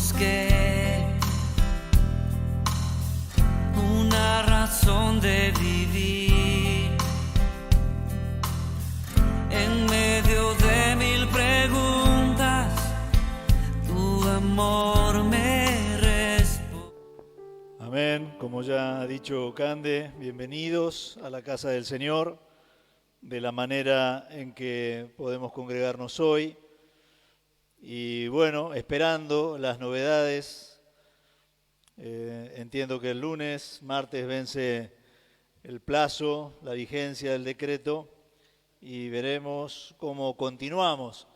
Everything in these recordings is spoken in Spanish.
busqué una razón de vivir en medio de mil preguntas. Tu amor me responde. Amén. Como ya ha dicho Cande, bienvenidos a la casa del Señor, de la manera en que podemos congregarnos hoy. Y bueno, esperando las novedades. Entiendo que el lunes, martes, vence el plazo, la vigencia del decreto, y veremos cómo continuamos.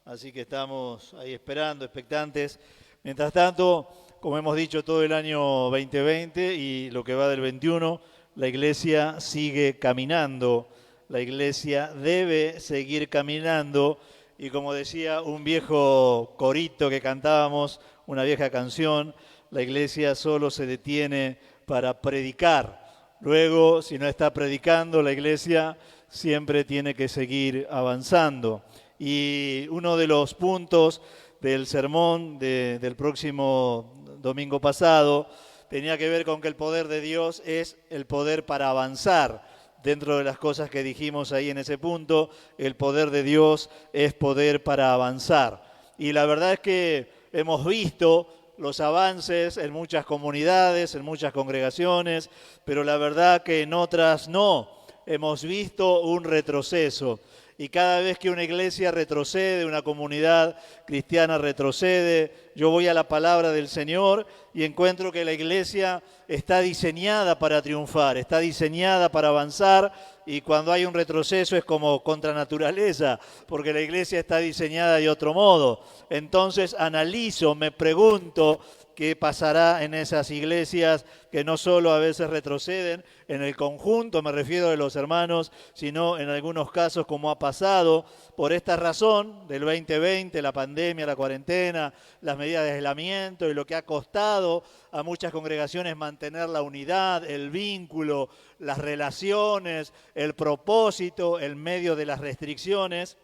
Así que estamos ahí esperando, expectantes. Mientras tanto, como hemos dicho todo el año 2020 y lo que va del 21, la iglesia sigue caminando. La iglesia debe seguir caminando. Y como decía un viejo corito que cantábamos, una vieja canción, la iglesia solo se detiene para predicar. Luego, si no está predicando, la iglesia siempre tiene que seguir avanzando. Y uno de los puntos del sermón del próximo domingo pasado tenía que ver con que el poder de Dios es el poder para avanzar. Dentro de las cosas que dijimos ahí en ese punto, el poder de Dios es poder para avanzar. Y la verdad es que hemos visto los avances en muchas comunidades, en muchas congregaciones, pero la verdad que en otras no. Hemos visto un retroceso. Y cada vez que una iglesia retrocede, una comunidad cristiana retrocede, yo voy a la palabra del Señor y encuentro que la iglesia está diseñada para triunfar, está diseñada para avanzar, y cuando hay un retroceso es como contra naturaleza, porque la iglesia está diseñada de otro modo. Entonces analizo, me pregunto, ¿qué pasará en esas iglesias que no solo a veces retroceden en el conjunto, me refiero de los hermanos, sino en algunos casos como ha pasado por esta razón del 2020, la pandemia, la cuarentena, las medidas de aislamiento y lo que ha costado a muchas congregaciones mantener la unidad, el vínculo, las relaciones, el propósito en medio de las restricciones?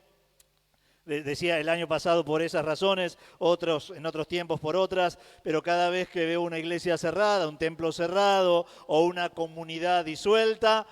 Decía el año pasado por esas razones, en otros tiempos por otras, pero cada vez que veo una iglesia cerrada, un templo cerrado o una comunidad disuelta,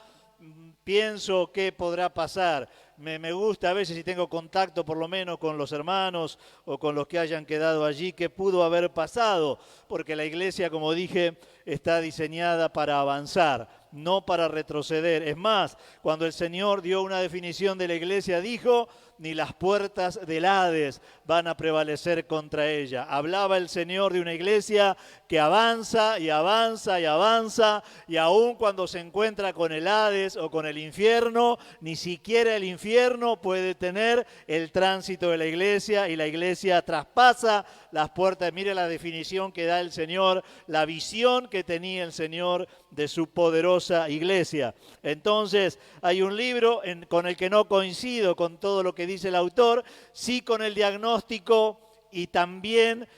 pienso qué podrá pasar. Me gusta a veces, si tengo contacto por lo menos con los hermanos o con los que hayan quedado allí, qué pudo haber pasado, porque la iglesia, como dije, está diseñada para avanzar, no para retroceder. Es más, cuando el Señor dio una definición de la iglesia, dijo: ni las puertas del Hades van a prevalecer contra ella. Hablaba el Señor de una iglesia que avanza y avanza y avanza, y aun cuando se encuentra con el Hades o con el infierno, ni siquiera el infierno puede tener el tránsito de la iglesia, y la iglesia traspasa las puertas. Mire la definición que da el Señor, la visión que tenía el Señor de su poderosa iglesia. Entonces, hay un libro con el que no coincido con todo lo que dice el autor, sí con el diagnóstico y también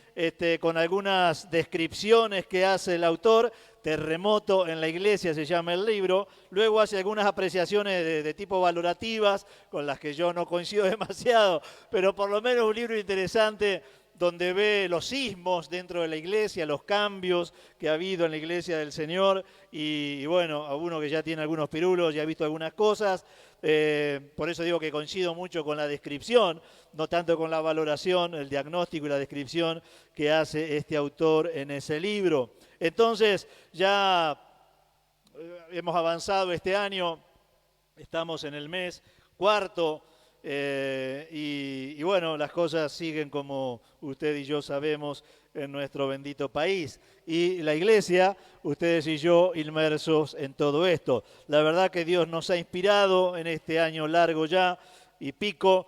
con algunas descripciones que hace el autor. Terremoto en la iglesia se llama el libro. Luego hace algunas apreciaciones de tipo valorativas, con las que yo no coincido demasiado, pero por lo menos un libro interesante, donde ve los sismos dentro de la iglesia, los cambios que ha habido en la iglesia del Señor, y bueno, a uno que ya tiene algunos pirulos, ya ha visto algunas cosas, por eso digo que coincido mucho con la descripción, no tanto con la valoración, el diagnóstico y la descripción que hace este autor en ese libro. Entonces, ya hemos avanzado este año, estamos en el mes cuarto, y bueno, las cosas siguen como usted y yo sabemos en nuestro bendito país. Y la iglesia, ustedes y yo, inmersos en todo esto. La verdad que Dios nos ha inspirado en este año largo ya y pico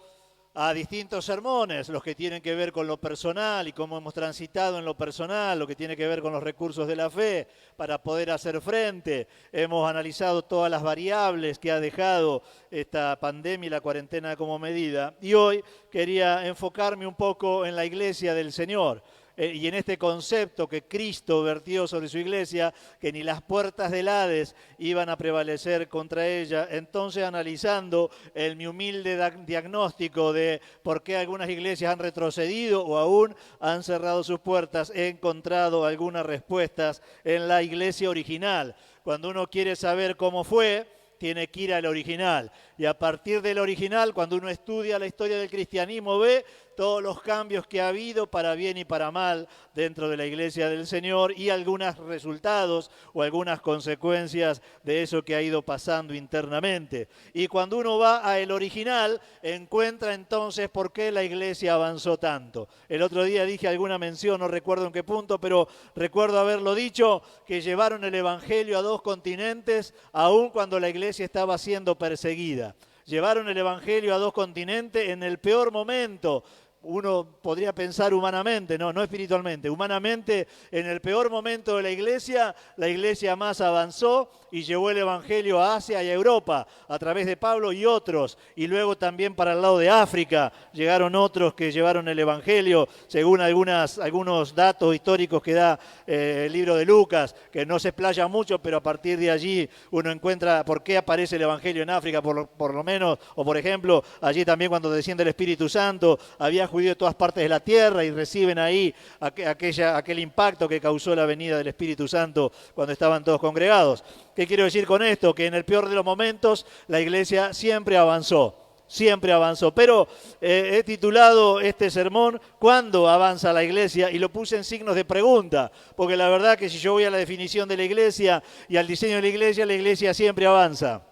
a distintos sermones, los que tienen que ver con lo personal y cómo hemos transitado en lo personal, lo que tiene que ver con los recursos de la fe para poder hacer frente. Hemos analizado todas las variables que ha dejado esta pandemia y la cuarentena como medida. Y hoy quería enfocarme un poco en la iglesia del Señor, y en este concepto que Cristo vertió sobre su iglesia, que ni las puertas del Hades iban a prevalecer contra ella. Entonces, analizando mi humilde diagnóstico de por qué algunas iglesias han retrocedido o aún han cerrado sus puertas, he encontrado algunas respuestas en la iglesia original. Cuando uno quiere saber cómo fue, tiene que ir al original. Y a partir del original, cuando uno estudia la historia del cristianismo, ve todos los cambios que ha habido para bien y para mal dentro de la iglesia del Señor y algunos resultados o algunas consecuencias de eso que ha ido pasando internamente. Y cuando uno va al original, encuentra entonces por qué la iglesia avanzó tanto. El otro día dije alguna mención, no recuerdo en qué punto, pero recuerdo haberlo dicho, que llevaron el evangelio a 2 continentes, aun cuando la iglesia estaba siendo perseguida. Llevaron el evangelio a 2 continentes en el peor momento. Uno podría pensar humanamente, no espiritualmente. Humanamente, en el peor momento de la iglesia más avanzó y llevó el evangelio a Asia y a Europa a través de Pablo y otros. Y luego también para el lado de África llegaron otros que llevaron el evangelio, según algunos datos históricos que da el libro de Lucas, que no se explaya mucho, pero a partir de allí uno encuentra por qué aparece el evangelio en África, por lo menos, o por ejemplo, allí también cuando desciende el Espíritu Santo, había judíos de todas partes de la tierra y reciben ahí aquel impacto que causó la venida del Espíritu Santo cuando estaban todos congregados. ¿Qué quiero decir con esto? Que en el peor de los momentos la iglesia siempre avanzó. Siempre avanzó, pero he titulado este sermón ¿Cuándo avanza la iglesia? Y lo puse en signos de pregunta, porque la verdad que si yo voy a la definición de la iglesia y al diseño de la iglesia siempre avanza.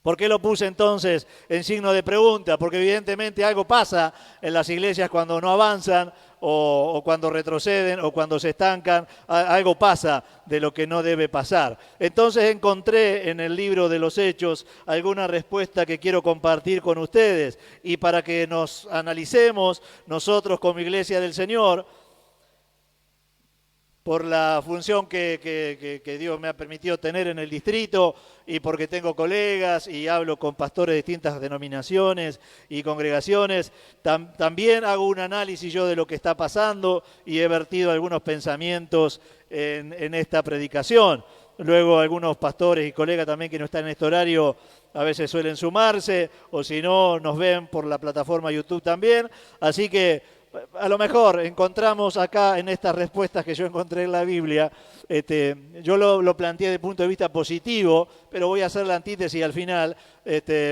¿Por qué lo puse entonces en signo de pregunta? Porque evidentemente algo pasa en las iglesias cuando no avanzan o cuando retroceden o cuando se estancan. Algo pasa de lo que no debe pasar. Entonces encontré en el libro de los Hechos alguna respuesta que quiero compartir con ustedes. Y para que nos analicemos nosotros como Iglesia del Señor, por la función que Dios me ha permitido tener en el distrito y porque tengo colegas y hablo con pastores de distintas denominaciones y congregaciones, también hago un análisis yo de lo que está pasando y he vertido algunos pensamientos en esta predicación. Luego algunos pastores y colegas también que no están en este horario a veces suelen sumarse o si no nos ven por la plataforma YouTube también, así que a lo mejor encontramos acá en estas respuestas que yo encontré en la Biblia, yo lo planteé desde el punto de vista positivo, pero voy a hacer la antítesis al final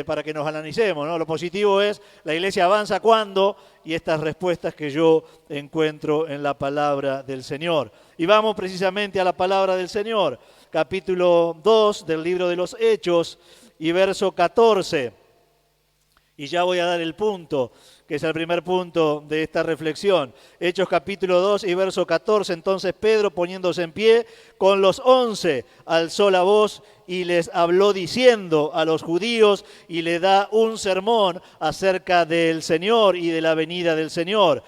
para que nos analicemos, ¿no? Lo positivo es, la iglesia avanza cuando, y estas respuestas que yo encuentro en la palabra del Señor. Y vamos precisamente a la palabra del Señor, capítulo 2 del libro de los Hechos y verso 14. Y ya voy a dar el punto, que es el primer punto de esta reflexión. Hechos capítulo 2 y verso 14. Entonces Pedro, poniéndose en pie con los 11, alzó la voz y les habló diciendo a los judíos y le da un sermón acerca del Señor y de la venida del Señor.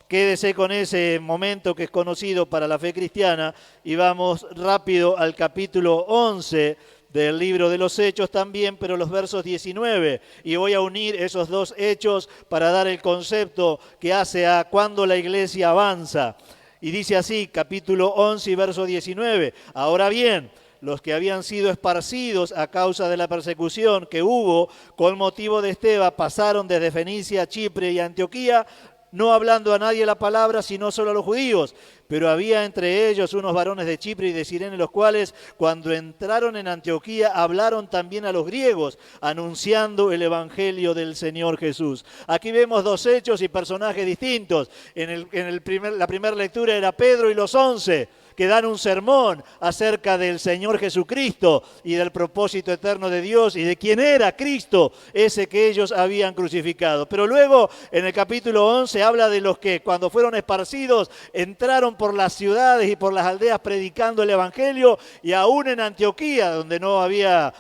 Quédese con ese momento que es conocido para la fe cristiana y vamos rápido al capítulo 11 del libro de los Hechos también, pero los versos 19. Y voy a unir esos dos hechos para dar el concepto que hace a cuando la iglesia avanza. Y dice así, capítulo 11 y verso 19. Ahora bien, los que habían sido esparcidos a causa de la persecución que hubo con motivo de Esteban pasaron desde Fenicia, Chipre y Antioquía, no hablando a nadie la palabra, sino solo a los judíos. Pero había entre ellos unos varones de Chipre y de Cirene, los cuales, cuando entraron en Antioquía, hablaron también a los griegos, anunciando el evangelio del Señor Jesús. Aquí vemos dos hechos y personajes distintos. La primera lectura era Pedro y los 11, que dan un sermón acerca del Señor Jesucristo y del propósito eterno de Dios y de quién era Cristo, ese que ellos habían crucificado. Pero luego, en el capítulo 11, habla de los que, cuando fueron esparcidos, entraron por las ciudades y por las aldeas predicando el evangelio, y aún en Antioquía, donde no había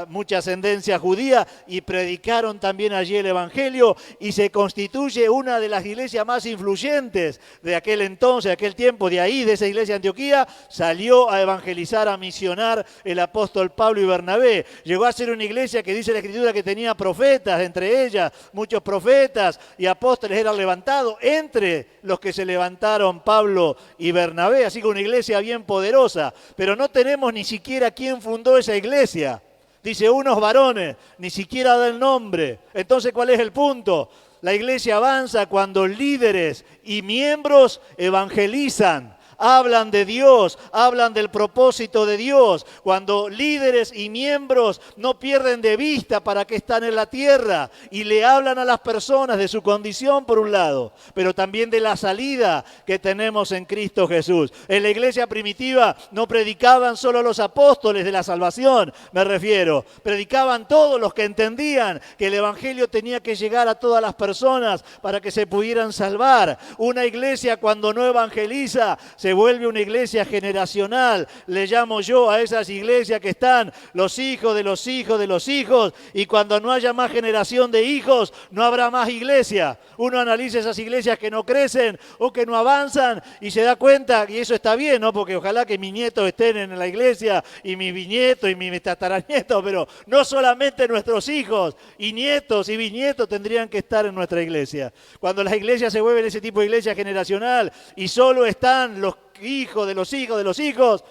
mucha ascendencia judía, y predicaron también allí el evangelio, y se constituye una de las iglesias más influyentes de aquel entonces, de aquel tiempo, de ahí, de esa iglesia de Antioquía, día salió a evangelizar, a misionar el apóstol Pablo y Bernabé. Llegó a ser una iglesia que dice la Escritura que tenía profetas, entre ellas muchos profetas y apóstoles eran levantados, entre los que se levantaron Pablo y Bernabé. Así que una iglesia bien poderosa, pero no tenemos ni siquiera quién fundó esa iglesia. Dice unos varones, ni siquiera da el nombre. Entonces, ¿cuál es el punto? La iglesia avanza cuando líderes y miembros evangelizan, hablan de Dios, hablan del propósito de Dios. Cuando líderes y miembros no pierden de vista para qué están en la tierra y le hablan a las personas de su condición por un lado, pero también de la salida que tenemos en Cristo Jesús. En la iglesia primitiva no predicaban solo los apóstoles de la salvación, me refiero. Predicaban todos los que entendían que el evangelio tenía que llegar a todas las personas para que se pudieran salvar. Una iglesia cuando no evangeliza se vuelve una iglesia generacional. Le llamo yo a esas iglesias que están los hijos de los hijos de los hijos, y cuando no haya más generación de hijos, no habrá más iglesia. Uno analiza esas iglesias que no crecen o que no avanzan y se da cuenta, y eso está bien, ¿no? Porque ojalá que mis nietos estén en la iglesia y mis bisnietos y mis tataranietos, pero no solamente nuestros hijos y nietos y bisnietos tendrían que estar en nuestra iglesia. Cuando las iglesias se vuelven ese tipo de iglesia generacional y solo están los hijos de los hijos de los hijos,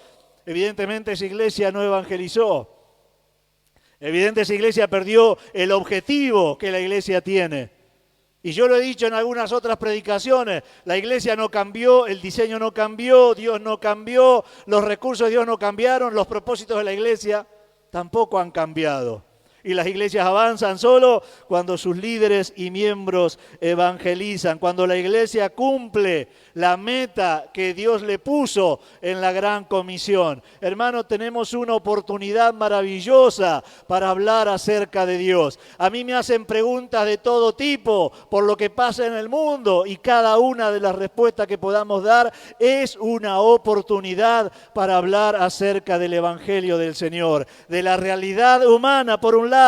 evidentemente esa iglesia no evangelizó. Evidentemente esa iglesia perdió el objetivo que la iglesia tiene. Y yo lo he dicho en algunas otras predicaciones, la iglesia no cambió, el diseño no cambió, Dios no cambió, los recursos de Dios no cambiaron, los propósitos de la iglesia tampoco han cambiado. Y las iglesias avanzan solo cuando sus líderes y miembros evangelizan, cuando la iglesia cumple la meta que Dios le puso en la gran comisión. Hermanos, tenemos una oportunidad maravillosa para hablar acerca de Dios. A mí me hacen preguntas de todo tipo por lo que pasa en el mundo, y cada una de las respuestas que podamos dar es una oportunidad para hablar acerca del Evangelio del Señor, de la realidad humana por un lado,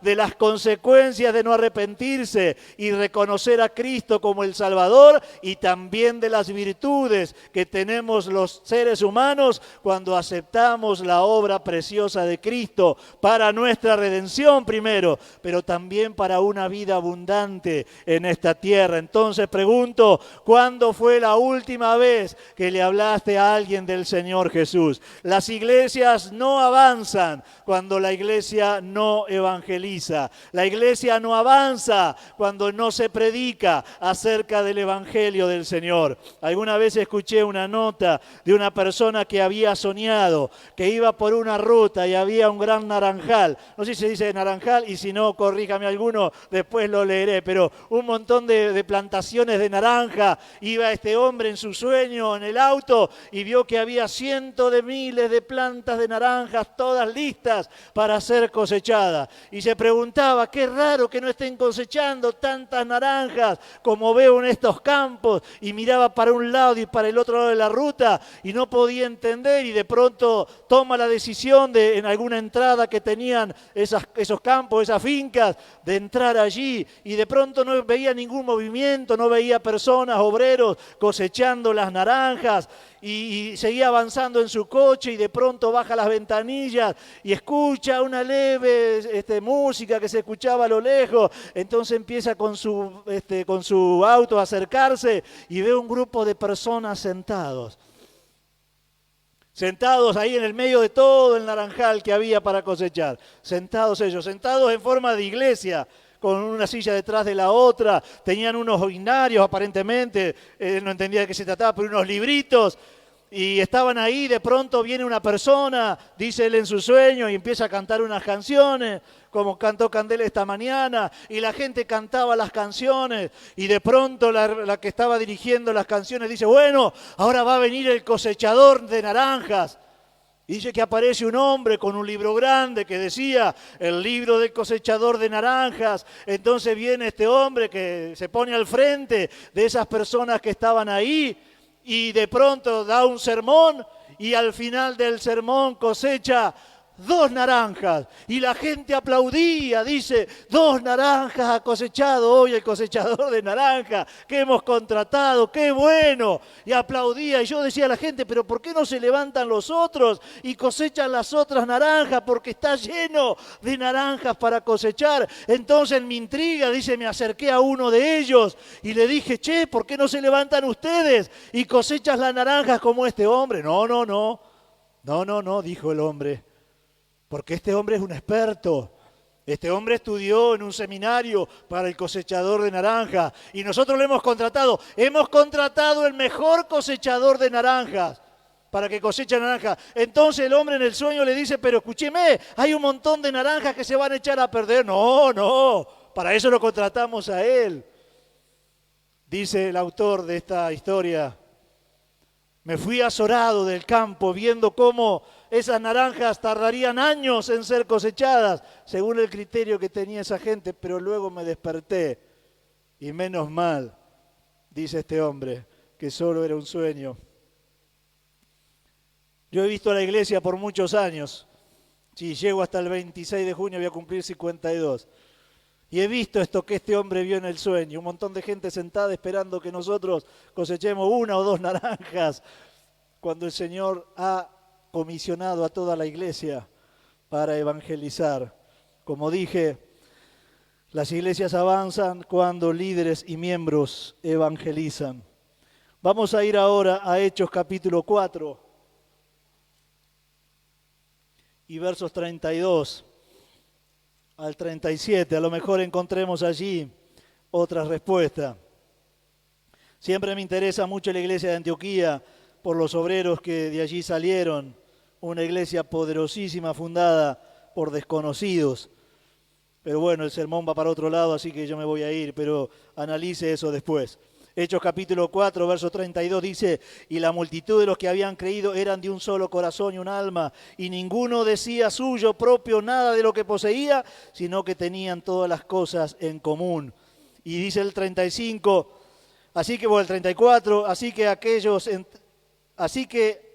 de las consecuencias de no arrepentirse y reconocer a Cristo como el Salvador, y también de las virtudes que tenemos los seres humanos cuando aceptamos la obra preciosa de Cristo para nuestra redención primero, pero también para una vida abundante en esta tierra. Entonces pregunto, ¿cuándo fue la última vez que le hablaste a alguien del Señor Jesús? Las iglesias no avanzan cuando la iglesia no evangeliza. La iglesia no avanza cuando no se predica acerca del Evangelio del Señor. Alguna vez escuché una nota de una persona que había soñado que iba por una ruta y había un gran naranjal. No sé si se dice naranjal, y si no, corríjame alguno, después lo leeré, pero un montón de plantaciones de naranja. Iba este hombre en su sueño en el auto y vio que había cientos de miles de plantas de naranjas, todas listas para ser cosechadas. Y se preguntaba, qué raro que no estén cosechando tantas naranjas como veo en estos campos, y miraba para un lado y para el otro lado de la ruta y no podía entender, y de pronto toma la decisión de, en alguna entrada que tenían esos campos, esas fincas, de entrar allí, y de pronto no veía ningún movimiento, no veía personas, obreros cosechando las naranjas, y seguía avanzando en su coche, y de pronto baja las ventanillas y escucha una leve música que se escuchaba a lo lejos. Entonces empieza con su auto a acercarse y ve un grupo de personas sentados ahí en el medio de todo el naranjal que había para cosechar. Sentados en forma de iglesia, con una silla detrás de la otra, tenían unos binarios aparentemente, no entendía de qué se trataba, pero unos libritos, y estaban ahí. De pronto viene una persona, dice él en su sueño, y empieza a cantar unas canciones, como cantó Candela esta mañana, y la gente cantaba las canciones, y de pronto la que estaba dirigiendo las canciones dice, bueno, ahora va a venir el cosechador de naranjas. Y dice que aparece un hombre con un libro grande que decía, el libro del cosechador de naranjas. Entonces viene este hombre que se pone al frente de esas personas que estaban ahí, y de pronto da un sermón, y al final del sermón cosecha 2 naranjas. Y la gente aplaudía, dice, 2 naranjas ha cosechado hoy el cosechador de naranja que hemos contratado, qué bueno. Y aplaudía, y yo decía a la gente, pero ¿por qué no se levantan los otros y cosechan las otras naranjas? Porque está lleno de naranjas para cosechar. Entonces en mi intriga, dice, me acerqué a uno de ellos y le dije, che, ¿por qué no se levantan ustedes y cosechas las naranjas como este hombre? No, dijo el hombre. Porque este hombre es un experto. Este hombre estudió en un seminario para el cosechador de naranjas. Y nosotros lo hemos contratado. Hemos contratado el mejor cosechador de naranjas para que coseche naranjas. Entonces el hombre en el sueño le dice, pero escúcheme, hay un montón de naranjas que se van a echar a perder. No, para eso lo contratamos a él. Dice el autor de esta historia, me fui azorado del campo viendo cómo esas naranjas tardarían años en ser cosechadas, según el criterio que tenía esa gente, pero luego me desperté. Y menos mal, dice este hombre, que solo era un sueño. Yo he visto a la iglesia por muchos años. Si llego hasta el 26 de junio voy a cumplir 52. Y he visto esto que este hombre vio en el sueño. Un montón de gente sentada esperando que nosotros cosechemos 1 o 2 naranjas, cuando el Señor ha comisionado a toda la iglesia para evangelizar. Como dije, las iglesias avanzan cuando líderes y miembros evangelizan. Vamos a ir ahora a Hechos capítulo 4 y versos 32 al 37. A lo mejor encontremos allí otra respuesta. Siempre me interesa mucho la iglesia de Antioquía por los obreros que de allí salieron, una iglesia poderosísima fundada por desconocidos. Pero bueno, el sermón va para otro lado, así que yo me voy a ir, pero analice eso después. Hechos capítulo 4, verso 32 dice, y la multitud de los que habían creído eran de un solo corazón y un alma, y ninguno decía suyo propio nada de lo que poseía, sino que tenían todas las cosas en común. Y dice el 35, el 34, así que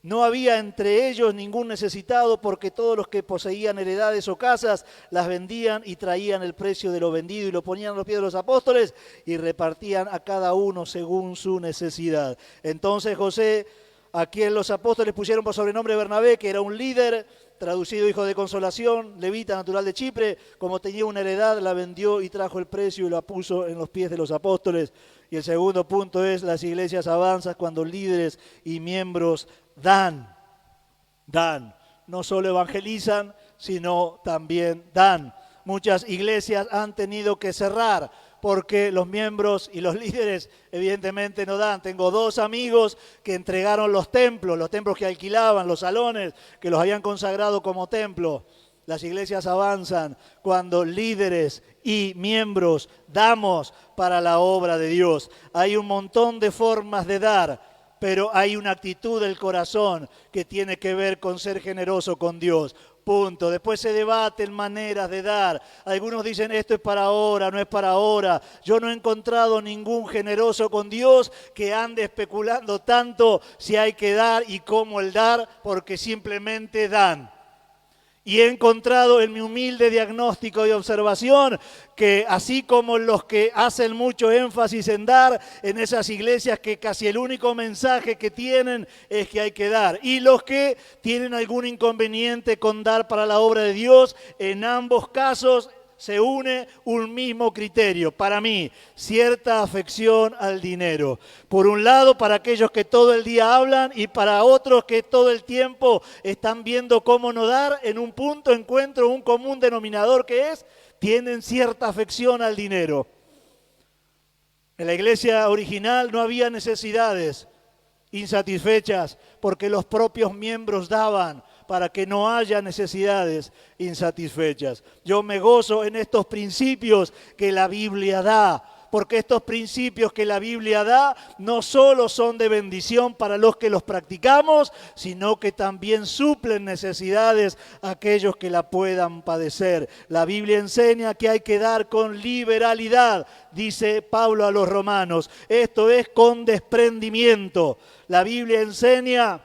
no había entre ellos ningún necesitado, porque todos los que poseían heredades o casas las vendían y traían el precio de lo vendido y lo ponían a los pies de los apóstoles y repartían a cada uno según su necesidad. Entonces José, a quien los apóstoles pusieron por sobrenombre Bernabé, que era un líder, traducido hijo de consolación, levita natural de Chipre, como tenía una heredad, la vendió y trajo el precio y la puso en los pies de los apóstoles. Y el segundo punto es, las iglesias avanzan cuando líderes y miembros dan. No solo evangelizan, sino también dan. Muchas iglesias han tenido que cerrar porque los miembros y los líderes evidentemente no dan. Tengo 2 amigos que entregaron los templos que alquilaban, los salones que los habían consagrado como templo. Las iglesias avanzan cuando líderes y miembros damos para la obra de Dios. Hay un montón de formas de dar, pero hay una actitud del corazón que tiene que ver con ser generoso con Dios. Punto. Después se debaten maneras de dar. Algunos dicen esto es para ahora, no es para ahora. Yo no he encontrado ningún generoso con Dios que ande especulando tanto si hay que dar y cómo el dar, porque simplemente dan. Y he encontrado en mi humilde diagnóstico y observación que así como los que hacen mucho énfasis en dar, en esas iglesias que casi el único mensaje que tienen es que hay que dar. Y los que tienen algún inconveniente con dar para la obra de Dios, en ambos casos se une un mismo criterio. Para mí, cierta afección al dinero. Por un lado, para aquellos que todo el día hablan y para otros que todo el tiempo están viendo cómo no dar, en un punto encuentro un común denominador que es, tienen cierta afección al dinero. En la iglesia original no había necesidades insatisfechas porque los propios miembros daban para que no haya necesidades insatisfechas. Yo me gozo en estos principios que la Biblia da, porque estos principios que la Biblia da no solo son de bendición para los que los practicamos, sino que también suplen necesidades a aquellos que la puedan padecer. La Biblia enseña que hay que dar con liberalidad, dice Pablo a los romanos. Esto es con desprendimiento. La Biblia enseña,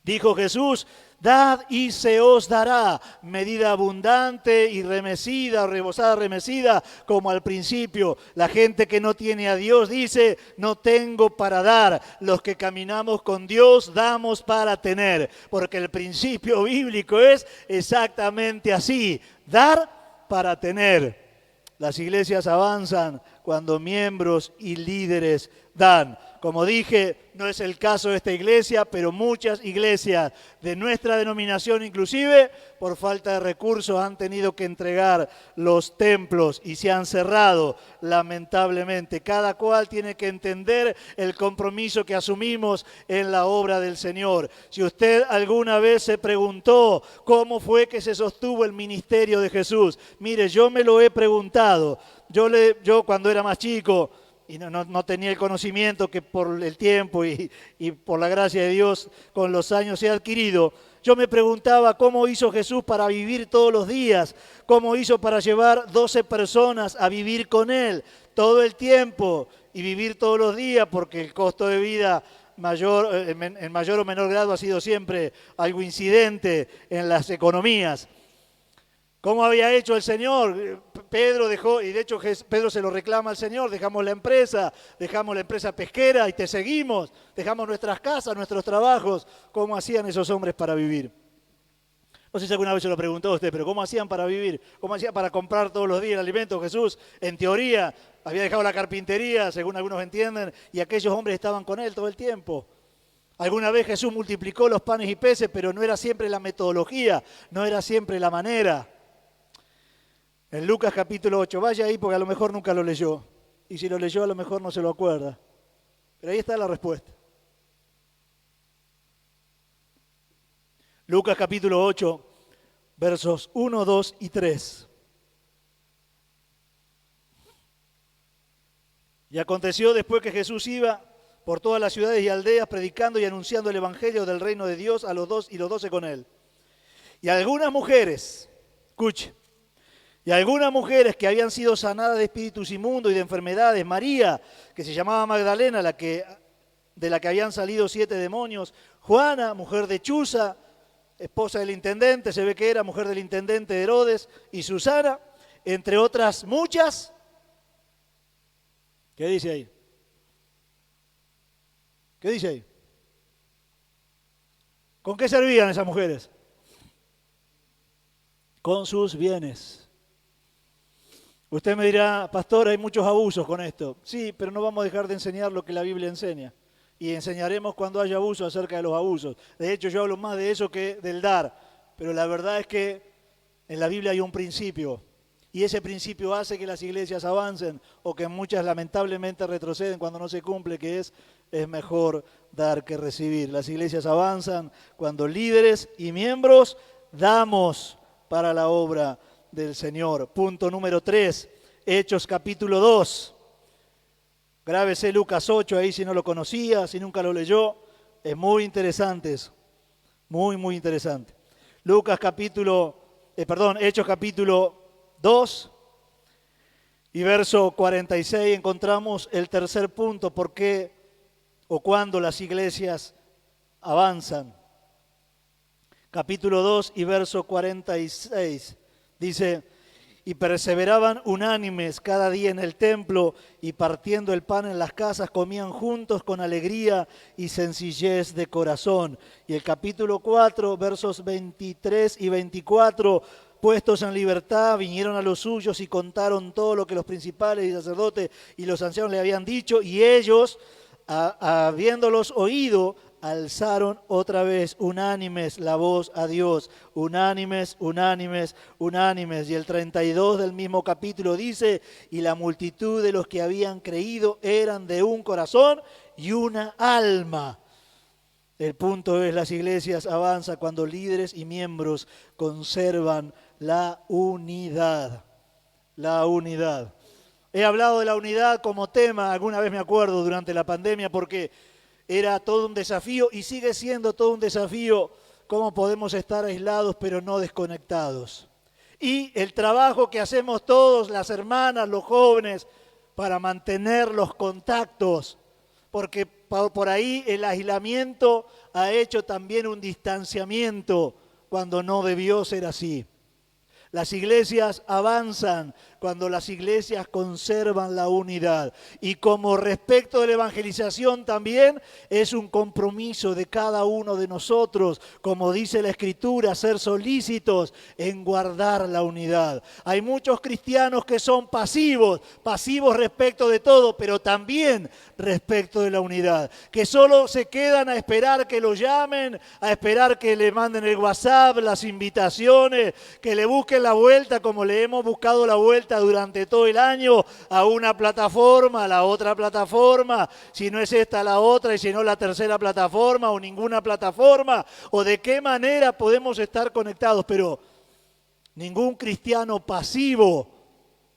dijo Jesús, Dad y se os dará, medida abundante y remecida o rebosada remecida, como al principio. La gente que no tiene a Dios dice, no tengo para dar. Los que caminamos con Dios damos para tener, porque el principio bíblico es exactamente así, dar para tener. Las iglesias avanzan cuando miembros y líderes dan. Como dije, no es el caso de esta iglesia, pero muchas iglesias de nuestra denominación inclusive, por falta de recursos, han tenido que entregar los templos y se han cerrado, lamentablemente. Cada cual tiene que entender el compromiso que asumimos en la obra del Señor. Si usted alguna vez se preguntó cómo fue que se sostuvo el ministerio de Jesús, mire, yo me lo he preguntado. Yo cuando era más chico, y no tenía el conocimiento que por el tiempo y por la gracia de Dios con los años he adquirido, yo me preguntaba cómo hizo Jesús para vivir todos los días, cómo hizo para llevar 12 personas a vivir con Él todo el tiempo y vivir todos los días, porque el costo de vida en mayor o menor grado ha sido siempre algo incidente en las economías. ¿Cómo había hecho el Señor? Pedro dejó, y de hecho Pedro se lo reclama al Señor, dejamos la empresa pesquera y te seguimos, dejamos nuestras casas, nuestros trabajos. ¿Cómo hacían esos hombres para vivir? No sé si alguna vez se lo preguntó a usted, pero ¿cómo hacían para vivir? ¿Cómo hacían para comprar todos los días el alimento? Jesús, en teoría, había dejado la carpintería, según algunos entienden, y aquellos hombres estaban con Él todo el tiempo. Alguna vez Jesús multiplicó los panes y peces, pero no era siempre la metodología, no era siempre la manera. En Lucas capítulo 8, vaya ahí porque a lo mejor nunca lo leyó. Y si lo leyó a lo mejor no se lo acuerda. Pero ahí está la respuesta. Lucas capítulo 8, versos 1, 2 y 3. Y aconteció después que Jesús iba por todas las ciudades y aldeas predicando y anunciando el evangelio del reino de Dios a los 12 con él. Y algunas mujeres, escuche, y algunas mujeres que habían sido sanadas de espíritus inmundos y de enfermedades, María, que se llamaba Magdalena, de la que habían salido 7 demonios, Juana, mujer de Chuza, esposa del intendente, se ve que era mujer del intendente de Herodes, y Susana, entre otras muchas. ¿Qué dice ahí? ¿Qué dice ahí? ¿Con qué servían esas mujeres? Con sus bienes. Usted me dirá, pastor, hay muchos abusos con esto. Sí, pero no vamos a dejar de enseñar lo que la Biblia enseña. Y enseñaremos cuando haya abuso acerca de los abusos. De hecho, yo hablo más de eso que del dar. Pero la verdad es que en la Biblia hay un principio. Y ese principio hace que las iglesias avancen o que muchas lamentablemente retroceden cuando no se cumple, que es mejor dar que recibir. Las iglesias avanzan cuando líderes y miembros damos para la obra del Señor. Punto número 3, Hechos capítulo 2. Grábese Lucas 8 ahí si no lo conocía, si nunca lo leyó. Es muy interesante eso. Muy, muy interesante. Hechos capítulo 2 y verso 46 encontramos el tercer punto, por qué o cuándo las iglesias avanzan. Capítulo 2 y verso 46. Dice, y perseveraban unánimes cada día en el templo y partiendo el pan en las casas comían juntos con alegría y sencillez de corazón. Y el capítulo 4, versos 23 y 24, puestos en libertad, vinieron a los suyos y contaron todo lo que los principales y sacerdotes y los ancianos le habían dicho, y ellos, habiéndolos oído, alzaron otra vez unánimes la voz a Dios, unánimes, unánimes, unánimes. Y el 32 del mismo capítulo dice, y la multitud de los que habían creído eran de un corazón y una alma. El punto es, las iglesias avanzan cuando líderes y miembros conservan la unidad. La unidad. He hablado de la unidad como tema, alguna vez me acuerdo, durante la pandemia, porque era todo un desafío y sigue siendo todo un desafío cómo podemos estar aislados pero no desconectados. Y el trabajo que hacemos todos, las hermanas, los jóvenes, para mantener los contactos, porque por ahí el aislamiento ha hecho también un distanciamiento cuando no debió ser así. Las iglesias avanzan cuando las iglesias conservan la unidad. Y como respecto de la evangelización también es un compromiso de cada uno de nosotros, como dice la Escritura, ser solícitos en guardar la unidad. Hay muchos cristianos que son pasivos respecto de todo, pero también respecto de la unidad, que solo se quedan a esperar que lo llamen, a esperar que le manden el WhatsApp, las invitaciones, que le busquen la vuelta como le hemos buscado la vuelta durante todo el año a una plataforma, a la otra plataforma, si no es esta la otra y si no la tercera plataforma o ninguna plataforma, o de qué manera podemos estar conectados, pero ningún cristiano pasivo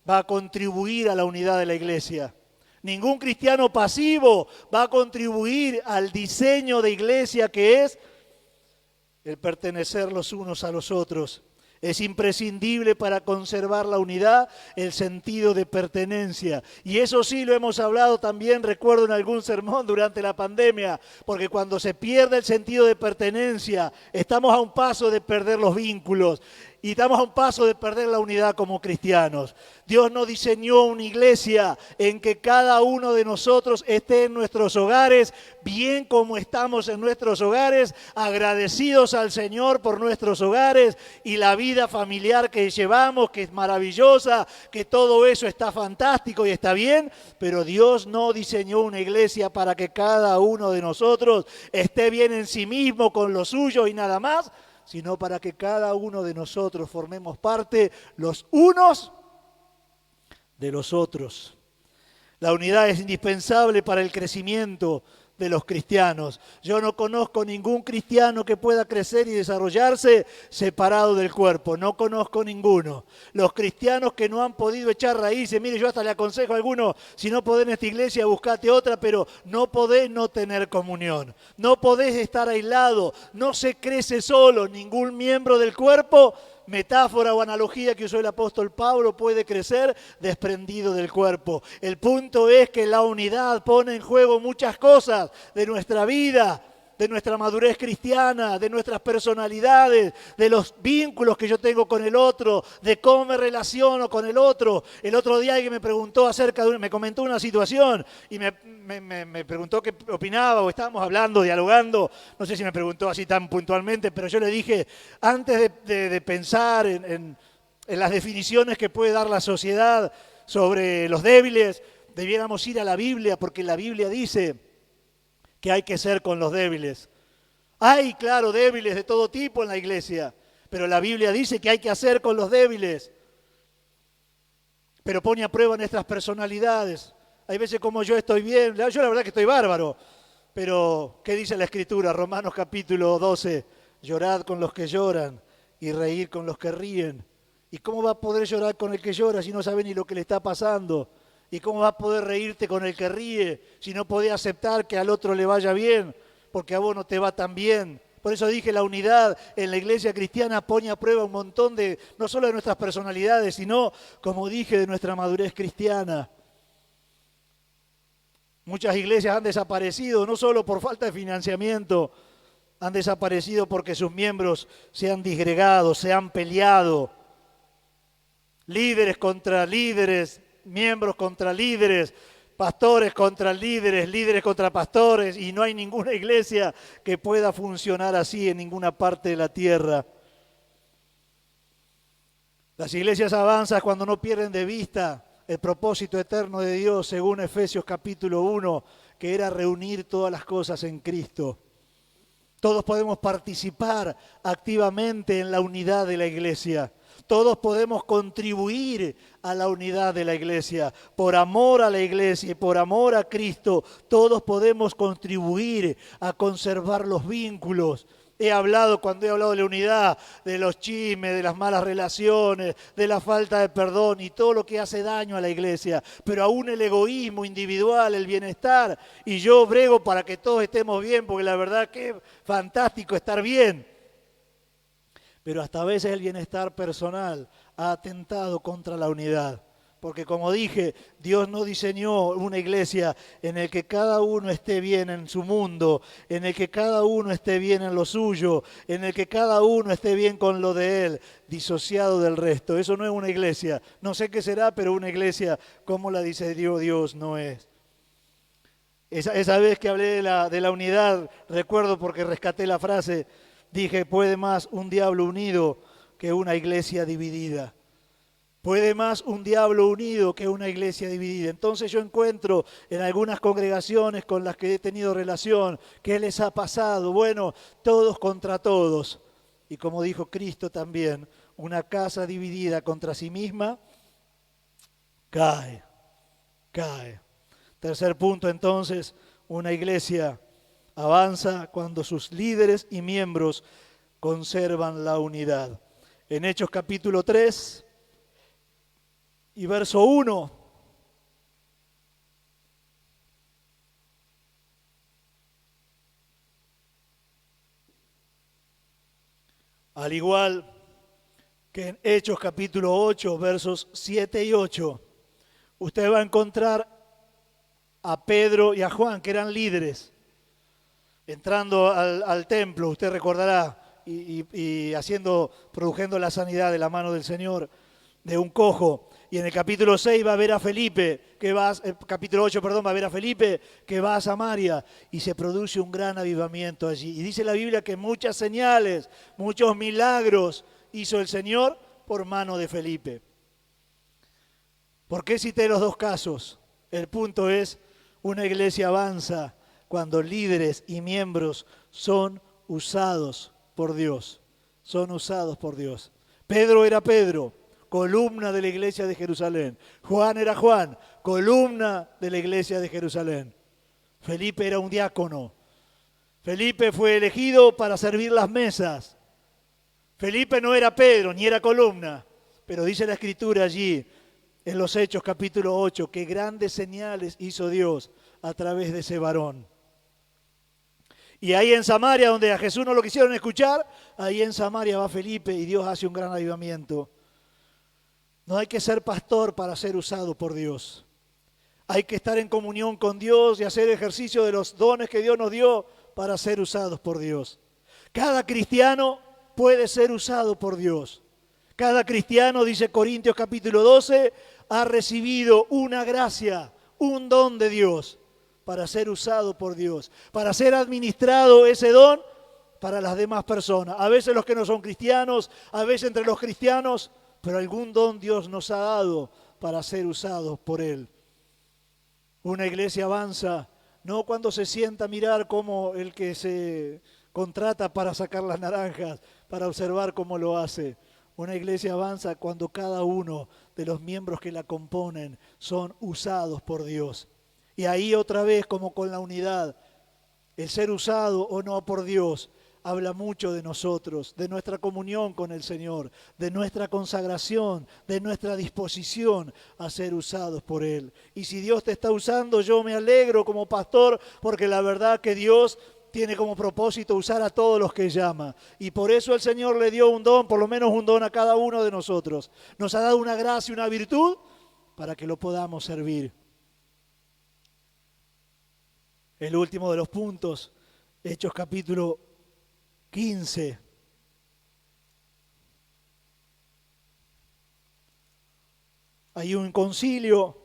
va a contribuir a la unidad de la iglesia. Ningún cristiano pasivo va a contribuir al diseño de iglesia que es el pertenecer los unos a los otros. Es imprescindible para conservar la unidad el sentido de pertenencia. Y eso sí lo hemos hablado también, recuerdo en algún sermón durante la pandemia, porque cuando se pierde el sentido de pertenencia, estamos a un paso de perder los vínculos. Y estamos a un paso de perder la unidad como cristianos. Dios no diseñó una iglesia en que cada uno de nosotros esté en nuestros hogares, bien como estamos en nuestros hogares, agradecidos al Señor por nuestros hogares y la vida familiar que llevamos, que es maravillosa, que todo eso está fantástico y está bien, pero Dios no diseñó una iglesia para que cada uno de nosotros esté bien en sí mismo con lo suyo y nada más, sino para que cada uno de nosotros formemos parte los unos de los otros. La unidad es indispensable para el crecimiento de los cristianos. Yo no conozco ningún cristiano que pueda crecer y desarrollarse separado del cuerpo. No conozco ninguno. Los cristianos que no han podido echar raíces, mire, yo hasta le aconsejo a algunos, si no podés en esta iglesia, buscate otra, pero no podés no tener comunión. No podés estar aislado. No se crece solo. Ningún miembro del cuerpo, metáfora o analogía que usó el apóstol Pablo, puede crecer desprendido del cuerpo. El punto es que la unidad pone en juego muchas cosas de nuestra vida, de nuestra madurez cristiana, de nuestras personalidades, de los vínculos que yo tengo con el otro, de cómo me relaciono con el otro. El otro día alguien me preguntó me comentó una situación y me preguntó qué opinaba, o estábamos hablando, dialogando, no sé si me preguntó así tan puntualmente, pero yo le dije, antes de pensar en las definiciones que puede dar la sociedad sobre los débiles, debiéramos ir a la Biblia, porque la Biblia dice que hay que ser con los débiles. Hay, claro, débiles de todo tipo en la iglesia, pero la Biblia dice que hay que hacer con los débiles. Pero pone a prueba nuestras personalidades. Hay veces como yo estoy bien, yo la verdad que estoy bárbaro, pero ¿qué dice la Escritura? Romanos capítulo 12, llorad con los que lloran y reír con los que ríen. ¿Y cómo va a poder llorar con el que llora si no sabe ni lo que le está pasando? ¿Y cómo va a poder reírte con el que ríe si no podés aceptar que al otro le vaya bien porque a vos no te va tan bien? Por eso dije, la unidad en la iglesia cristiana pone a prueba un montón de, no solo de nuestras personalidades, sino, como dije, de nuestra madurez cristiana. Muchas iglesias han desaparecido, no solo por falta de financiamiento, han desaparecido porque sus miembros se han disgregado, se han peleado. Líderes contra líderes, miembros contra líderes, pastores contra líderes, líderes contra pastores, y no hay ninguna iglesia que pueda funcionar así en ninguna parte de la tierra. Las iglesias avanzan cuando no pierden de vista el propósito eterno de Dios, según Efesios capítulo 1, que era reunir todas las cosas en Cristo. Todos podemos participar activamente en la unidad de la iglesia. Todos podemos contribuir a la unidad de la iglesia. Por amor a la iglesia y por amor a Cristo, todos podemos contribuir a conservar los vínculos. Cuando he hablado de la unidad, de los chismes, de las malas relaciones, de la falta de perdón y todo lo que hace daño a la iglesia. Pero aún el egoísmo individual, el bienestar, y yo brego para que todos estemos bien, porque la verdad que es fantástico estar bien. Pero hasta a veces el bienestar personal ha atentado contra la unidad. Porque como dije, Dios no diseñó una iglesia en el que cada uno esté bien en su mundo, en el que cada uno esté bien en lo suyo, en el que cada uno esté bien con lo de él, disociado del resto. Eso no es una iglesia. No sé qué será, pero una iglesia como la dice Dios no es. Esa vez que hablé de la unidad, recuerdo porque rescaté la frase, dije, puede más un diablo unido que una iglesia dividida. Puede más un diablo unido que una iglesia dividida. Entonces yo encuentro en algunas congregaciones con las que he tenido relación, ¿qué les ha pasado? Bueno, todos contra todos. Y como dijo Cristo también, una casa dividida contra sí misma cae. Tercer punto entonces, una iglesia avanza cuando sus líderes y miembros conservan la unidad. En Hechos capítulo 3 y verso 1. Al igual que en Hechos capítulo 8, versos 7 y 8, usted va a encontrar a Pedro y a Juan, que eran líderes, entrando al templo, usted recordará, y produciendo la sanidad de la mano del Señor de un cojo. Y en el capítulo 6 va a ver a Felipe, capítulo 8, perdón, va a ver a Felipe que va a Samaria y se produce un gran avivamiento allí. Y dice la Biblia que muchas señales, muchos milagros hizo el Señor por mano de Felipe. ¿Por qué cité los dos casos? El punto es, una iglesia avanza cuando líderes y miembros son usados por Dios. Son usados por Dios. Pedro era Pedro, columna de la iglesia de Jerusalén. Juan era Juan, columna de la iglesia de Jerusalén. Felipe era un diácono. Felipe fue elegido para servir las mesas. Felipe no era Pedro, ni era columna, pero dice la Escritura allí, en los Hechos capítulo 8, que grandes señales hizo Dios a través de ese varón. Y ahí en Samaria, donde a Jesús no lo quisieron escuchar, ahí en Samaria va Felipe y Dios hace un gran avivamiento. No hay que ser pastor para ser usado por Dios. Hay que estar en comunión con Dios y hacer ejercicio de los dones que Dios nos dio para ser usados por Dios. Cada cristiano puede ser usado por Dios. Cada cristiano, dice Corintios capítulo 12, ha recibido una gracia, un don de Dios para ser usado por Dios, para ser administrado ese don para las demás personas. A veces los que no son cristianos, a veces entre los cristianos, pero algún don Dios nos ha dado para ser usados por Él. Una iglesia avanza no cuando se sienta a mirar como el que se contrata para sacar las naranjas, para observar cómo lo hace. Una iglesia avanza cuando cada uno de los miembros que la componen son usados por Dios. Y ahí otra vez, como con la unidad, el ser usado o no por Dios habla mucho de nosotros, de nuestra comunión con el Señor, de nuestra consagración, de nuestra disposición a ser usados por Él. Y si Dios te está usando, yo me alegro como pastor, porque la verdad que Dios tiene como propósito usar a todos los que llama. Y por eso el Señor le dio un don, por lo menos un don a cada uno de nosotros. Nos ha dado una gracia, una virtud, para que lo podamos servir. El último de los puntos, Hechos capítulo 15. Hay un concilio,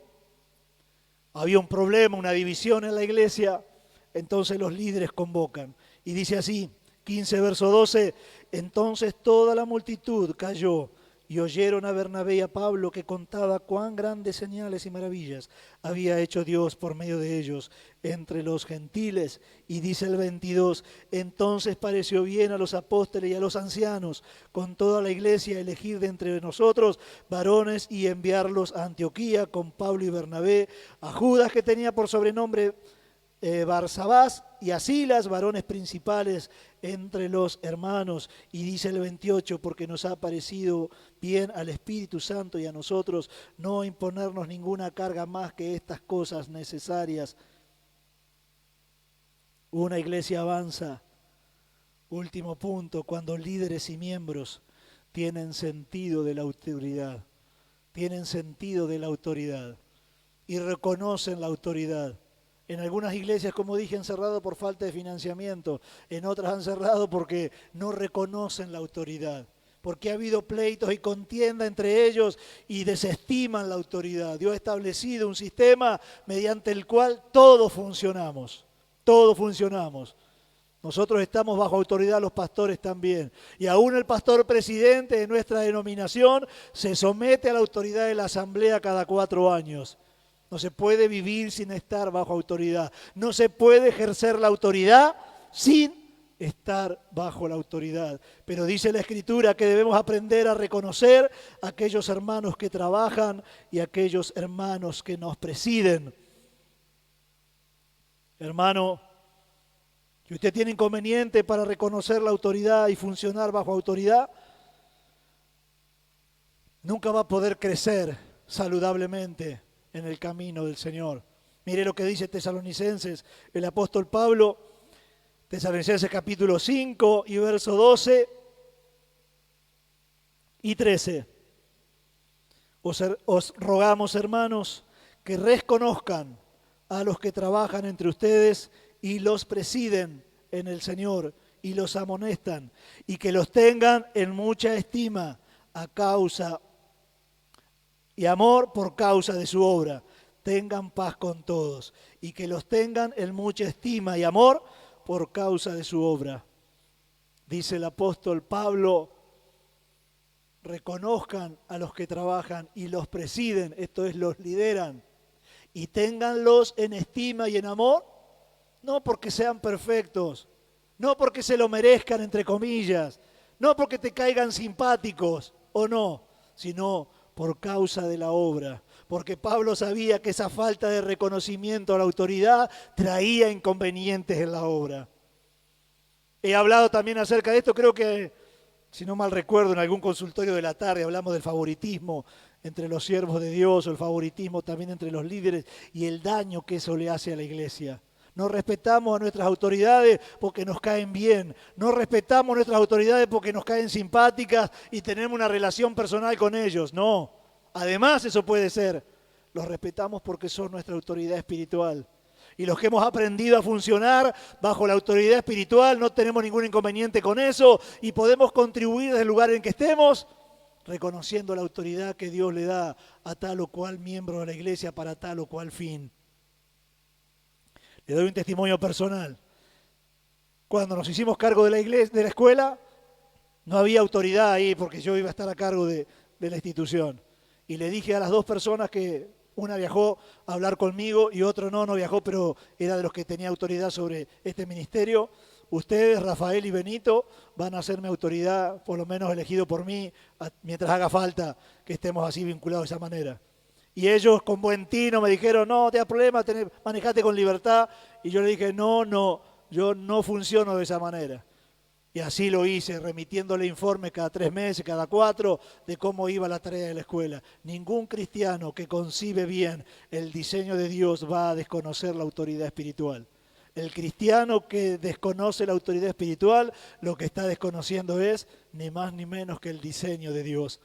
había un problema, una división en la iglesia, entonces los líderes convocan. Y dice así, 15 verso 12, entonces toda la multitud cayó y oyeron a Bernabé y a Pablo que contaba cuán grandes señales y maravillas había hecho Dios por medio de ellos entre los gentiles. Y dice el 22, entonces pareció bien a los apóstoles y a los ancianos con toda la iglesia elegir de entre nosotros varones y enviarlos a Antioquía con Pablo y Bernabé, a Judas que tenía por sobrenombre Barsabás y a Silas, varones principales entre los hermanos. Y dice el 28, porque nos ha parecido bien al Espíritu Santo y a nosotros no imponernos ninguna carga más que estas cosas necesarias. Una iglesia avanza, último punto, cuando líderes y miembros tienen sentido de la autoridad. tienen sentido de la autoridad y reconocen la autoridad. En algunas iglesias, como dije, han cerrado por falta de financiamiento, en otras han cerrado porque no reconocen la autoridad, porque ha habido pleitos y contienda entre ellos y desestiman la autoridad. Dios ha establecido un sistema mediante el cual todos funcionamos, todos funcionamos. Nosotros estamos bajo autoridad, los pastores también. Y aún el pastor presidente de nuestra denominación se somete a la autoridad de la asamblea cada 4 años. No se puede vivir sin estar bajo autoridad. No se puede ejercer la autoridad sin estar bajo la autoridad. Pero dice la Escritura que debemos aprender a reconocer a aquellos hermanos que trabajan y a aquellos hermanos que nos presiden. Hermano, si usted tiene inconveniente para reconocer la autoridad y funcionar bajo autoridad, nunca va a poder crecer saludablemente en el camino del Señor. Mire lo que dice Tesalonicenses, el apóstol Pablo, Tesalonicenses capítulo 5 y verso 12 y 13. Os rogamos, hermanos, que reconozcan a los que trabajan entre ustedes y los presiden en el Señor y los amonestan, y que los tengan en mucha estima a causa y amor por causa de su obra. Tengan paz con todos, y que los tengan en mucha estima y amor por causa de su obra. Dice el apóstol Pablo, reconozcan a los que trabajan y los presiden, esto es, los lideran, y ténganlos en estima y en amor, no porque sean perfectos, no porque se lo merezcan, entre comillas, no porque te caigan simpáticos o no, sino por causa de la obra. Porque Pablo sabía que esa falta de reconocimiento a la autoridad traía inconvenientes en la obra. He hablado también acerca de esto, creo que, si no mal recuerdo, en algún consultorio de la tarde hablamos del favoritismo entre los siervos de Dios, o el favoritismo también entre los líderes y el daño que eso le hace a la iglesia. No respetamos a nuestras autoridades porque nos caen bien. No respetamos a nuestras autoridades porque nos caen simpáticas y tenemos una relación personal con ellos. No. Además, eso puede ser. Los respetamos porque son nuestra autoridad espiritual. Y los que hemos aprendido a funcionar bajo la autoridad espiritual no tenemos ningún inconveniente con eso y podemos contribuir desde el lugar en que estemos, reconociendo la autoridad que Dios le da a tal o cual miembro de la iglesia para tal o cual fin. Le doy un testimonio personal. Cuando nos hicimos cargo de la iglesia, de la escuela, no había autoridad ahí porque yo iba a estar a cargo de la institución. Y le dije a las 2 personas que una viajó a hablar conmigo y otro no viajó, pero era de los que tenía autoridad sobre este ministerio. Ustedes, Rafael y Benito, van a ser mi autoridad, por lo menos elegido por mí, mientras haga falta que estemos así vinculados de esa manera. Y ellos con buen tino me dijeron, no te da problema, manejate con libertad. Y yo le dije, no, yo no funciono de esa manera. Y así lo hice, remitiéndole informes cada 3 meses, cada 4, de cómo iba la tarea de la escuela. Ningún cristiano que concibe bien el diseño de Dios va a desconocer la autoridad espiritual. El cristiano que desconoce la autoridad espiritual, lo que está desconociendo es ni más ni menos que el diseño de Dios.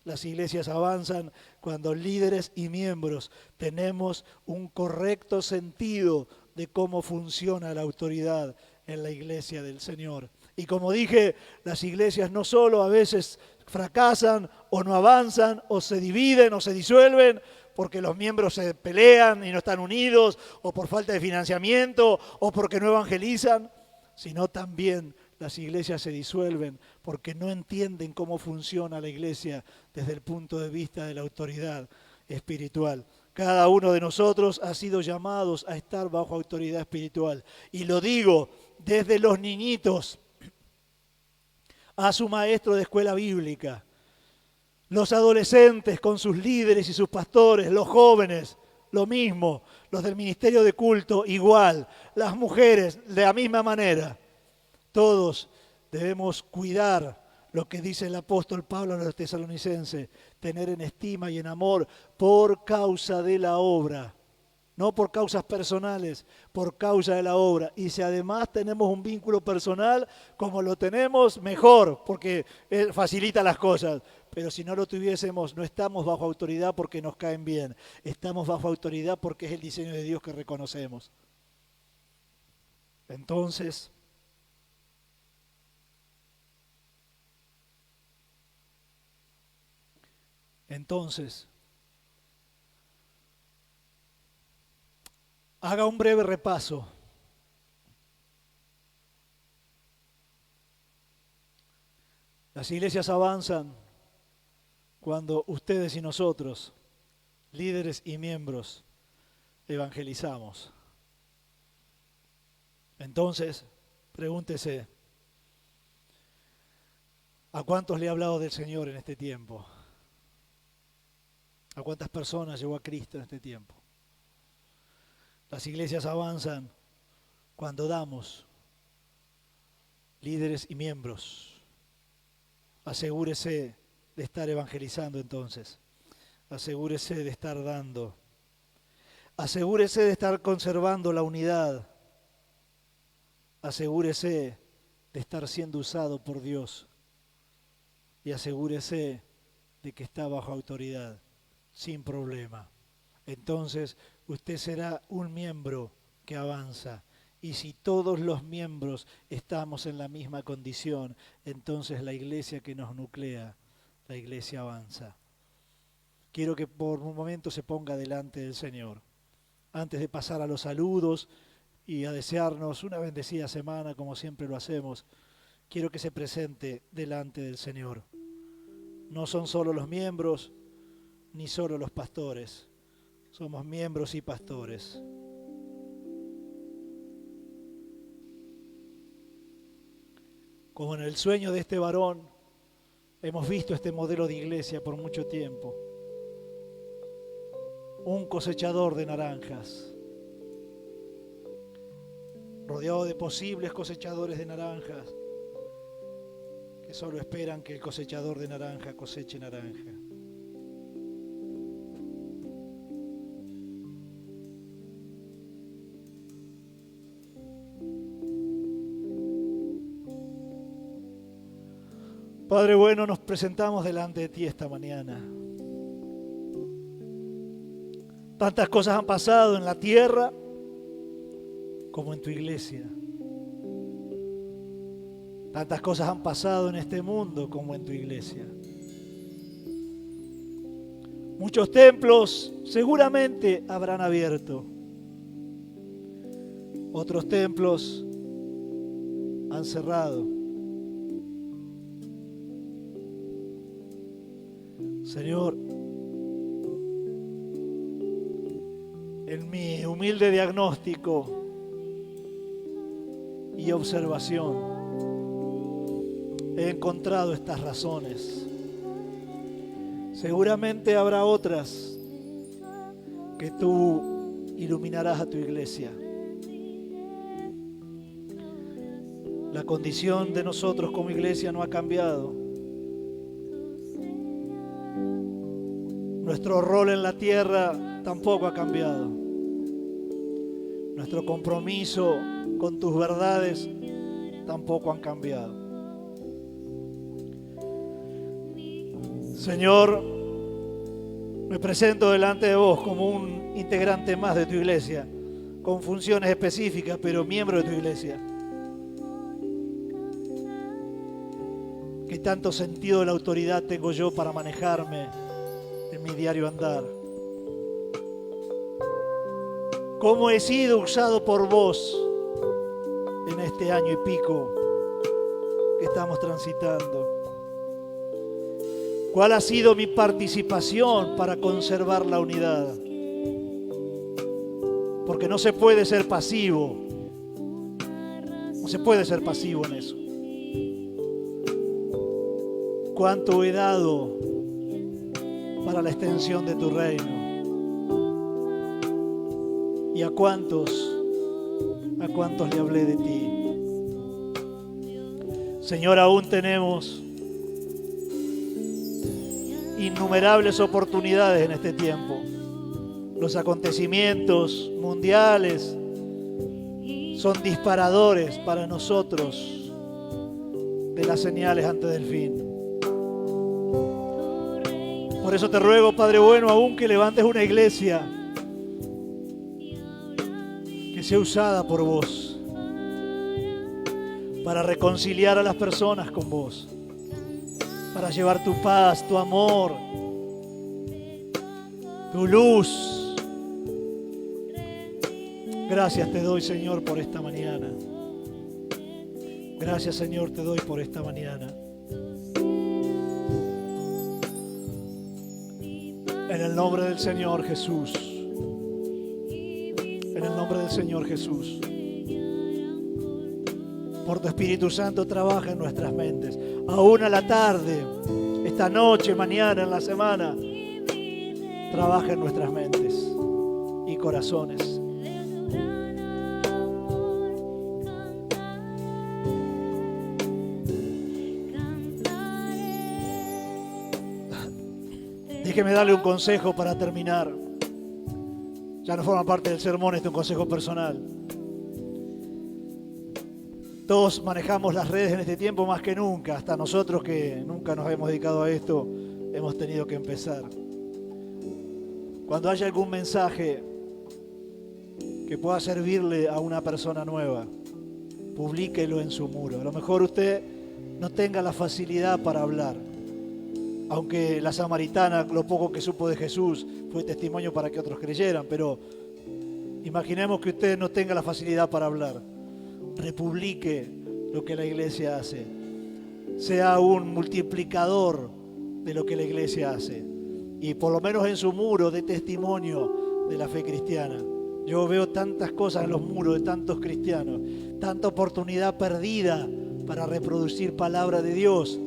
Las iglesias avanzan cuando líderes y miembros tenemos un correcto sentido de cómo funciona la autoridad en la iglesia del Señor. Y como dije, las iglesias no solo a veces fracasan o no avanzan o se dividen o se disuelven porque los miembros se pelean y no están unidos o por falta de financiamiento o porque no evangelizan, sino también las iglesias se disuelven porque no entienden cómo funciona la iglesia desde el punto de vista de la autoridad espiritual. Cada uno de nosotros ha sido llamados a estar bajo autoridad espiritual. Y lo digo desde los niñitos a su maestro de escuela bíblica, los adolescentes con sus líderes y sus pastores, los jóvenes, lo mismo, los del ministerio de culto igual, las mujeres de la misma manera. Todos debemos cuidar lo que dice el apóstol Pablo a los tesalonicenses, tener en estima y en amor por causa de la obra. no por causas personales, por causa de la obra. Y si además tenemos un vínculo personal, como lo tenemos, mejor, porque facilita las cosas. Pero si no lo tuviésemos, no estamos bajo autoridad porque nos caen bien. Estamos bajo autoridad porque es el diseño de Dios que reconocemos. Entonces, haga un breve repaso. Las iglesias avanzan cuando ustedes y nosotros, líderes y miembros, evangelizamos. Entonces, pregúntese, ¿a cuántos le he hablado del Señor en este tiempo? ¿A cuántas personas llevó a Cristo en este tiempo? Las iglesias avanzan cuando damos, líderes y miembros. Asegúrese de estar evangelizando entonces. Asegúrese de estar dando. Asegúrese de estar conservando la unidad. Asegúrese de estar siendo usado por Dios. Y asegúrese de que está bajo autoridad, sin problema. Entonces usted será un miembro que avanza. Y si todos los miembros estamos en la misma condición, entonces la iglesia que nos nuclea, la iglesia avanza. Quiero que por un momento se ponga delante del Señor. Antes de pasar a los saludos y a desearnos una bendecida semana, como siempre lo hacemos, quiero que se presente delante del Señor. No son solo los miembros, ni solo los pastores. Somos miembros y pastores. Como en el sueño de este varón, hemos visto este modelo de iglesia por mucho tiempo. Un cosechador de naranjas, rodeado de posibles cosechadores de naranjas, que solo esperan que el cosechador de naranja coseche naranja. Padre bueno, nos presentamos delante de ti esta mañana. Tantas cosas han pasado en la tierra como en tu iglesia. Tantas cosas han pasado en este mundo como en tu iglesia. Muchos templos seguramente habrán abierto. Otros templos han cerrado. Señor, en mi humilde diagnóstico y observación, he encontrado estas razones. Seguramente habrá otras que tú iluminarás a tu iglesia. La condición de nosotros como iglesia no ha cambiado. Nuestro rol en la tierra tampoco ha cambiado. Nuestro compromiso con tus verdades tampoco han cambiado. Señor, me presento delante de vos como un integrante más de tu iglesia, con funciones específicas, pero miembro de tu iglesia. ¿Qué tanto sentido de la autoridad tengo yo para manejarme en mi diario andar? ¿Cómo he sido usado por vos en este año y pico que estamos transitando? ¿Cuál ha sido mi participación para conservar la unidad? Porque no se puede ser pasivo. No se puede ser pasivo en eso. ¿Cuánto he dado para la extensión de tu reino? ¿Y a cuántos le hablé de ti? Señor, aún tenemos innumerables oportunidades en este tiempo Los acontecimientos mundiales son disparadores para nosotros de las señales antes del fin. Por eso te ruego, Padre bueno, aún que levantes una iglesia que sea usada por vos para reconciliar a las personas con vos, para llevar tu paz, tu amor, tu luz. Gracias te doy, Señor, por esta mañana. Gracias, Señor, te doy por esta mañana. En el nombre del Señor Jesús. En el nombre del Señor Jesús. Por tu Espíritu Santo trabaja en nuestras mentes. Aún a la tarde, esta noche, mañana, en la semana, trabaja en nuestras mentes y corazones. Déjeme darle un consejo para terminar. Ya no forma parte del sermón, este es un consejo personal. Todos manejamos las redes en este tiempo más que nunca. Hasta nosotros que nunca nos hemos dedicado a esto, hemos tenido que empezar. Cuando haya algún mensaje que pueda servirle a una persona nueva, publíquelo en su muro. A lo mejor usted no tenga la facilidad para hablar. Aunque la samaritana, lo poco que supo de Jesús, fue testimonio para que otros creyeran, pero imaginemos que usted no tenga la facilidad para hablar. Republique lo que la iglesia hace. Sea un multiplicador de lo que la iglesia hace. Y por lo menos en su muro dé testimonio de la fe cristiana. Yo veo tantas cosas en los muros de tantos cristianos, tanta oportunidad perdida para reproducir palabra de Dios,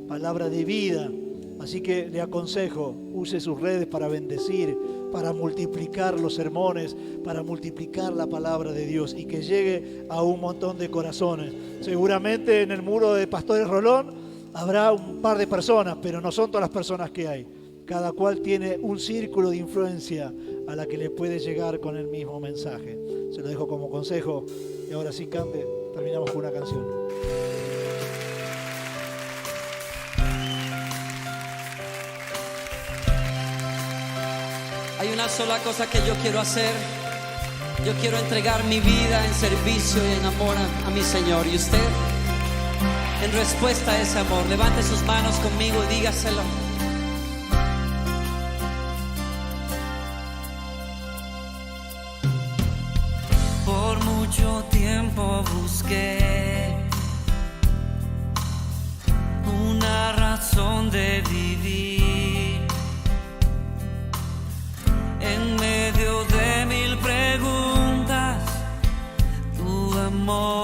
palabra de vida. Así que le aconsejo, use sus redes para bendecir, para multiplicar los sermones, para multiplicar la palabra de Dios y que llegue a un montón de corazones. Seguramente en el muro de Pastores Rolón habrá un par de personas, pero no son todas las personas que hay. Cada cual tiene un círculo de influencia a la que le puede llegar con el mismo mensaje. Se lo dejo como consejo y ahora sí, Cande, terminamos con una canción. Hay una sola cosa que yo quiero hacer. Yo quiero entregar mi vida en servicio y en amor a mi Señor. Y usted, en respuesta a ese amor, levante sus manos conmigo y dígaselo. Por mucho tiempo busqué una razón de vivir. En medio de mil preguntas, tu amor